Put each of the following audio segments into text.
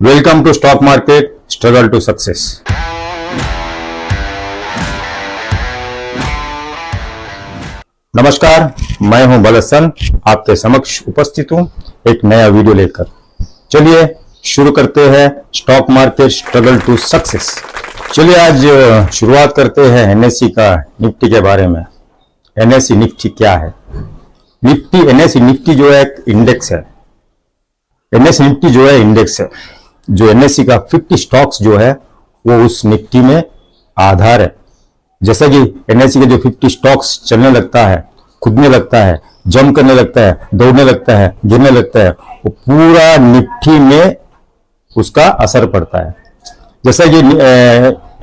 Welcome to stock market struggle to success. नमस्कार, मैं हूं बलसन, आपके समक्ष उपस्थित हूं एक नया वीडियो लेकर। चलिए शुरू करते हैं stock market struggle to success. चलिए आज शुरुआत करते हैं एनएससी का निफ्टी के बारे में। एनएससी निफ्टी क्या है? एनएससी निफ्टी जो है एक इंडेक्स है। एनएससी निफ्टी जो है इंडेक्स है। जो एनएससी का 50 स्टॉक्स जो है वो उस निफ्टी में आधार है। जैसा कि एनएससी के जो 50 स्टॉक्स चलने लगता है, कूदने लगता है, जंप करने लगता है, दौड़ने लगता है, गिरने लगता है, वो पूरा निफ्टी में उसका असर पड़ता है। जैसा कि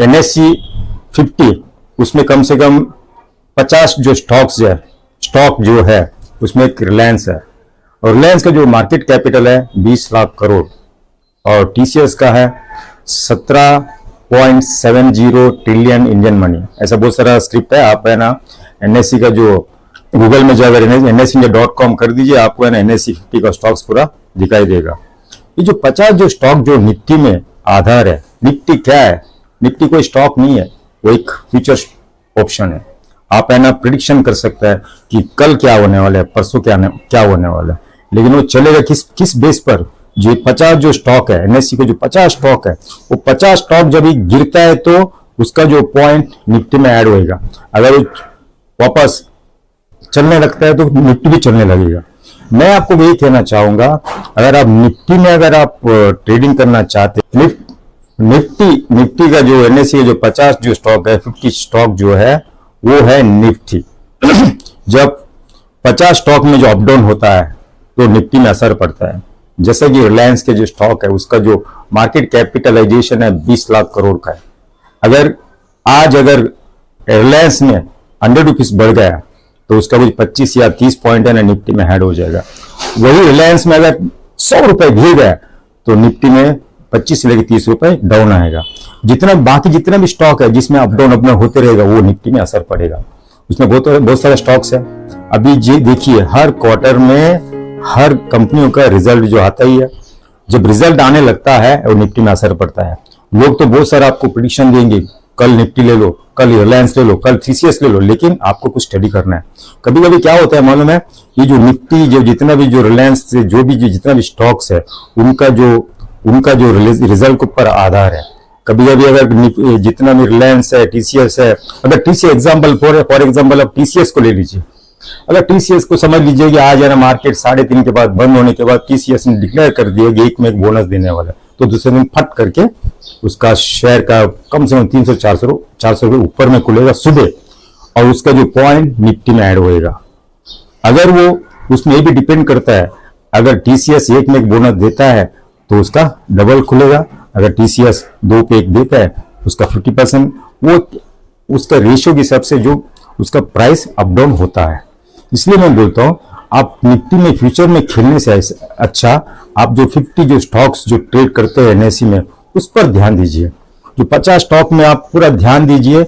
एनएससी 50 उसमें कम से कम 50 जो स्टॉक जो है उसमें एक रिलायंस है, और रिलायंस का जो मार्केट कैपिटल है 20 लाख करोड़, और टीसीएस का है 17.70 ट्रिलियन इंडियन मनी। ऐसा बहुत सारा स्क्रिप्ट है। आप है ना एनएससी का जो गूगल में जाकर NSE.com कर दीजिए, आपको है ना एनएससी 50 का स्टॉक्स पूरा दिखाई देगा। ये जो 50 जो स्टॉक जो निफ्टी में आधार है। निफ्टी क्या है? निफ्टी कोई स्टॉक नहीं है, वो एक फ्यूचर ऑप्शन है। आप है ना प्रिडिक्शन कर सकते हैं कि कल क्या होने वाला है, परसों क्या होने वाला है, लेकिन वो चलेगा किस बेस पर? जो 50 जो स्टॉक है, एनएससी के जो 50 स्टॉक है, वो 50 स्टॉक जब गिरता है तो उसका जो पॉइंट निफ्टी में ऐड होएगा। अगर वो वापस चलने लगता है तो निफ्टी भी चलने लगेगा। मैं आपको यही कहना चाहूंगा, अगर आप निफ्टी में अगर आप ट्रेडिंग करना चाहते हैं, निफ्टी का जो एनएससी के जो 50 जो स्टॉक है, 50 स्टॉक जो है वो है निफ्टी। जब 50 स्टॉक में जो अपडाउन होता है तो निफ्टी में असर पड़ता है। जैसे कि रिलायंस के जो स्टॉक है उसका जो मार्केट कैपिटलाइजेशन है 20 लाख करोड़ का है। अगर रिलायंस में 100 रुपीज बढ़ गया तो उसका कुछ 25 या 30 पॉइंट है ना निफ्टी में ऐड हो जाएगा। वही रिलायंस में अगर 100 रुपए गिर गया तो निफ्टी में 25 से लेकर 30 रुपए डाउन आएगा। बाकी जितना भी स्टॉक है जिसमें अप डाउन होते रहेगा वो निफ्टी में असर पड़ेगा। उसमें बहुत सारे स्टॉक्स है। अभी देखिए हर क्वार्टर में हर कंपनियों का रिजल्ट जो आता ही है, जब रिजल्ट आने लगता है वो निफ्टी में असर पड़ता है। लोग तो बहुत सारा आपको प्रेडिक्शन देंगे, कल निफ्टी ले लो, कल रिलायंस ले लो, कल TCS ले लो, लेकिन आपको कुछ स्टडी करना है। कभी कभी क्या होता है मालूम है, ये जो निफ्टी जो जितना भी जो रिलायंस से जितना भी स्टॉक्स है उनका जो रिजल्ट के ऊपर आधार है। कभी कभी अगर जितना भी रिलायंस है, TCS है, अगर TCS एग्जाम्पल फॉर एग्जाम्पल आप TCS को ले लीजिए। अगर TCS को समझ लीजिए कि आज है ना मार्केट 3:30 के बाद बंद होने के बाद TCS ने डिक्लेयर कर दिया कि एक में एक बोनस देने वाला है, तो दूसरे दिन फट करके उसका शेयर का कम से कम 300-400 रुपए ऊपर में खुलेगा सुबह, और उसका जो पॉइंट निफ्टी में ऐड होएगा। अगर वो उसमें ये भी डिपेंड करता है, अगर TCS एक में एक बोनस देता है तो उसका डबल खुलेगा। अगर TCS 2 पे 1 देता है उसका 50%, वो उसका रेशियो के हिसाब से जो उसका प्राइस अप डाउन होता है। इसलिए मैं बोलता हूं आप निफ्टी में फ्यूचर में खेलने से अच्छा आप जो 50 जो स्टॉक्स जो ट्रेड करते हैं एनएससी में उस पर ध्यान दीजिए। जो 50 स्टॉक में आप पूरा ध्यान दीजिए।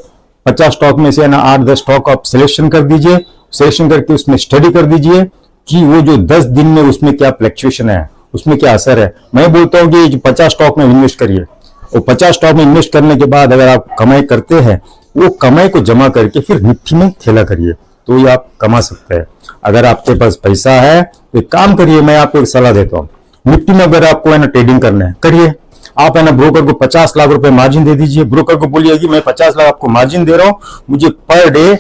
50 स्टॉक में से ना 8-10 स्टॉक आप सिलेक्शन कर दीजिए। सिलेक्शन करके उसमें स्टडी कर दीजिए कि वो जो 10 दिन में उसमें क्या फ्लक्चुएशन है, उसमें क्या असर है। मैं बोलता हूँ कि 50 स्टॉक में इन्वेस्ट करिए, और 50 स्टॉक में इन्वेस्ट करने के बाद अगर आप कमाई करते हैं वो कमाई को जमा करके फिर निफ्टी में खेला करिए, तो ये आप कमा सकते हैं। अगर आपके पास पैसा है तो एक काम करिए, मैं आपको एक सलाह देता हूँ। निफ्टी में अगर आपको है ना ट्रेडिंग करना है करिए। आप है ना ब्रोकर को 50 लाख रुपए मार्जिन दे दीजिए। ब्रोकर को बोलिए कि मैं 50 लाख आपको मार्जिन दे रहा हूँ, मुझे पर डे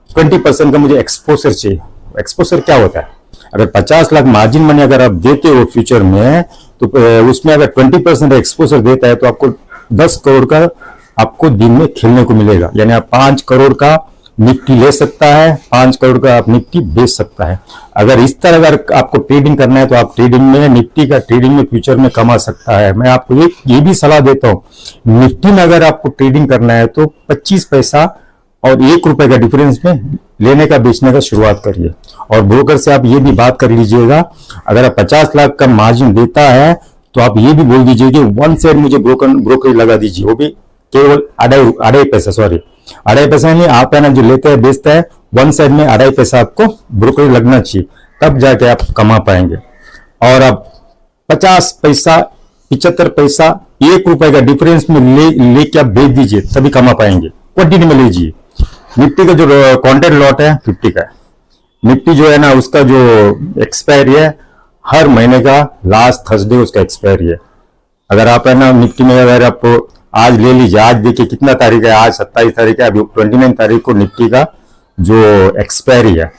20% का मुझे एक्सपोजर चाहिए। एक्सपोजर क्या होता है? अगर 50 लाख मार्जिन मनी अगर आप देते हो फ्यूचर में, तो उसमें अगर 20% एक्सपोजर देता है तो आपको 10 करोड़ का आपको दिन में खेलने को मिलेगा। यानी आप 5 करोड़ का निफ्टी ले सकता है, 5 करोड़ का आप निफ्टी बेच सकता है। अगर इस तरह अगर आपको ट्रेडिंग करना है तो आप ट्रेडिंग में निफ्टी का ट्रेडिंग में फ्यूचर में कमा सकता है। मैं आपको ये भी सलाह देता हूँ, निफ्टी में अगर आपको ट्रेडिंग करना है तो 25 पैसा और 1 रुपए का डिफरेंस में लेने का बेचने का शुरुआत करिए। और ब्रोकर से आप ये भी बात कर लीजिएगा, अगर आप 50 लाख का मार्जिन देता है तो आप ये भी बोल दीजिए कि 1 साइड मुझे ब्रोकर लगा दीजिए, वो भी केवल 2.5 पैसा नहीं। आप है ना जो लेते हैं बेचता है 1 साइड में 2.5 पैसा आपको ब्रोकर लगना चाहिए, तब जाके आप कमा पाएंगे। और आप 50 पैसा 75 पैसा, 1 रुपए का डिफरेंस में लेके आप बेच दीजिए, तभी कमा पाएंगे। क्वांटिटी में लीजिए। निफ्टी का जो कॉन्ट्रैक्ट लॉट है 50 का है। निफ्टी जो है ना, उसका जो एक्सपायरी है हर महीने का लास्ट थर्सडे उसका एक्सपायरी है। अगर आप है ना निफ्टी में अगर आप आज ले लीजिए, आज देखिए कितना तारीख है, आज 27 तारीख है, अभी 29 तारीख को निफ्टी का जो एक्सपायरी है।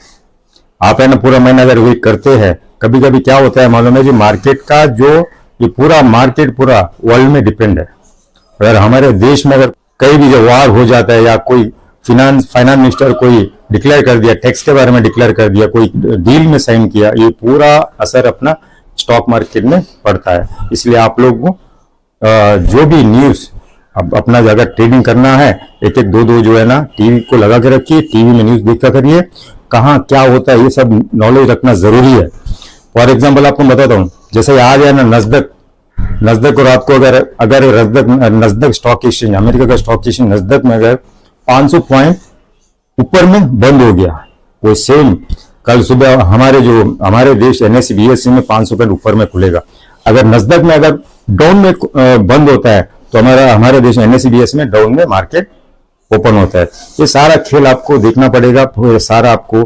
आप है ना पूरा महीना अगर वेट करते हैं, कभी कभी क्या होता है मालूम है जी, मार्केट का जो ये पूरा मार्केट पूरा वर्ल्ड में डिपेंड है। अगर हमारे देश में अगर कहीं भी जो वार हो जाता है या कोई फाइनेंस मिनिस्टर कोई डिक्लेयर कर दिया, टैक्स के बारे में डिक्लेयर कर दिया, कोई डील में साइन किया, ये पूरा असर अपना स्टॉक मार्केट में पड़ता है। इसलिए आप लोग को जो भी न्यूज अब अपना अगर ट्रेडिंग करना है, एक एक दो दो जो है ना टीवी को लगा के रखिए, टीवी में न्यूज देखा करिए, कहाँ क्या होता है ये सब नॉलेज रखना जरूरी है। फॉर एग्जाम्पल आपको बताता हूँ, जैसे आज है ना नस्दक को रात को अगर नस्दक स्टॉक एक्सचेंज, अमेरिका का स्टॉक एक्सचेंज नस्दक में अगर 500 पॉइंट ऊपर में बंद हो गया, वो सेम कल सुबह हमारे देश NSE BSE में 500 पॉइंट ऊपर में खुलेगा। अगर नस्दक में अगर डाउन में बंद होता है तो हमारे देश NSE BSE में डाउन में मार्केट ओपन होता है। ये सारा खेल आपको देखना पड़ेगा, सारा आपको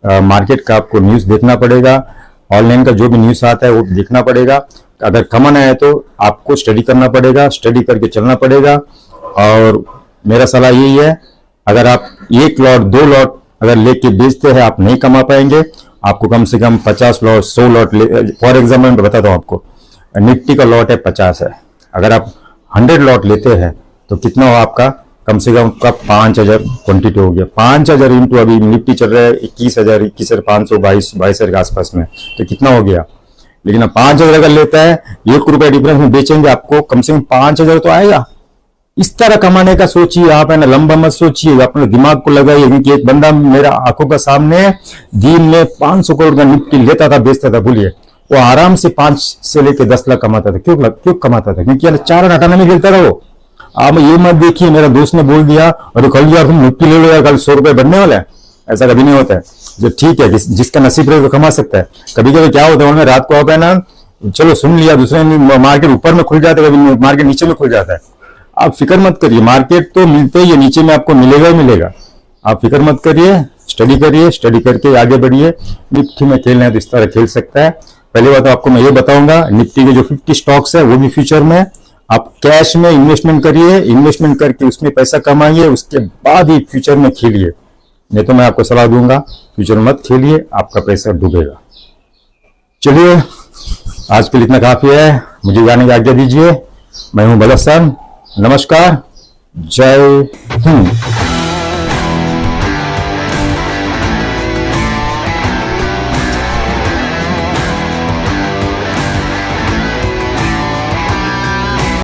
मार्केट का आपको न्यूज देखना पड़ेगा, ऑनलाइन का जो भी न्यूज आता है वो देखना पड़ेगा। अगर कमाना है तो आपको स्टडी करना पड़ेगा, स्टडी करके चलना पड़ेगा। और मेरा सलाह यही है, अगर आप 1 लॉट 2 लॉट अगर लेके बेचते हैं, आप नहीं कमा पाएंगे। आपको कम से कम 50 लॉट 100 लॉट फॉर एग्जाम्पल मैं बताता हूँ आपको, निफ्टी का लॉट है 50 है, अगर आप 100 लॉट लेते हैं तो कितना हो आपका, कम से कम आपका 5000 क्वांटिटी हो गया। 5000 इंटू अभी निफ्टी चल रहा है 21,000 21,500 22,000 के आसपास में, तो कितना हो गया। लेकिन अब 5000 अगर लेता है, 1 रुपया डिफरेंस में बेचेंगे, आपको कम से कम 5000 तो आएगा। इस तरह कमाने का सोचिए आप, है ना, लंबा मत सोचिए, अपने दिमाग को लगाइए। क्योंकि एक बंदा मेरा आंखों का सामने दिन में 500 करोड़ का निफ्टी लेता था, बेचता था, बोलिए वो आराम से 5 से लेकर 10 लाख कमाता था। क्यों कमाता था? क्योंकि चार हटाना में खेलता था वो। आप ये मत देखिए मेरा दोस्त ने बोल दिया और कल यार तुम निफ्टी ले लो यार, कल 100 रुपए बनने वाला है, ऐसा कभी नहीं होता है। जो ठीक है, जिसका नसीब रहे वो कमा सकता है। कभी कभी क्या होता है, रात को आप है ना, चलो सुन लिया, दूसरे मार्केट ऊपर में खुल जाता है, कभी मार्केट नीचे में खुल जाता है। आप फिक्र मत करिए, मार्केट तो मिलते ही नीचे में आपको मिलेगा ही मिलेगा। आप फिक्र मत करिए, स्टडी करिए, स्टडी करके आगे बढ़िए। निफ्टी में खेलना है तो इस तरह खेल सकता है। पहली बात तो आपको मैं ये बताऊंगा, निफ्टी के जो 50 स्टॉक्स है वो भी फ्यूचर में आप कैश में इन्वेस्टमेंट करिए, इन्वेस्टमेंट करके उसमें पैसा कमाइए, उसके बाद ही फ्यूचर में खेलिए। नहीं तो मैं आपको सलाह दूंगा फ्यूचर मत खेलिए, आपका पैसा डूबेगा। चलिए आज के लिए इतना काफी है, मुझे जाने की आज्ञा दीजिए। मैं हूं बलसान, नमस्कार, जय हिंद।